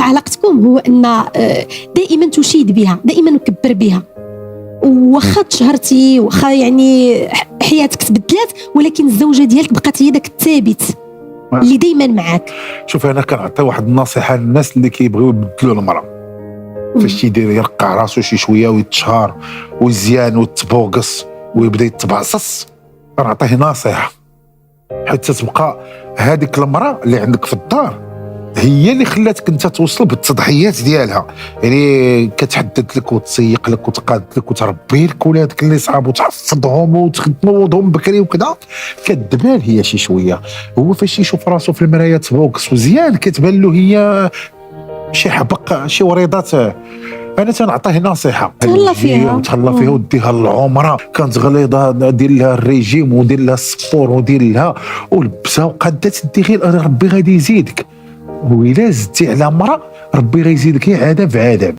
علاقتكم هو ان دائما تشيد بها، دائما نكبر بها، واخا تشهرتي واخا يعني حياتك تبدلات، ولكن الزوجه ديالك بقات هي داك الثابت اللي دائما معاك. شوف انا كنعطي واحد النصيحه للناس اللي كيبغيو يبدلوا المراه فاش تيدير يرقع راسو شي شويه ويتشهر ويزيان ويتبوقص ويبدا يتبعصص، كنعطيه نصيحه حتى تبقى هذيك المراه اللي عندك في الدار هي اللي خلاتك انت توصل بالتضحيات ديالها. يعني كتحدد لك وتسيق لك وتقاد لك وتربي لك ولادك اللي صعاب وتحفظهم وتنوضهم بكري وكذا، كتبان هي شي شويه. هو فاش يشوف راسو في المرايه تبوكس وزيان كتبان له هي شي حبق شي وريضات. انا تنعطيه نصيحه تهلا فيها وتهلا فيها وديها للعمره، كانت غليظه دير لها الريجيم ودير لها السبور ودير لها ولبسها وقاده تدي غير ربي غادي يزيدك. وإلا زدتي على مرأة ربي غيزيدك عذاب في عذاب.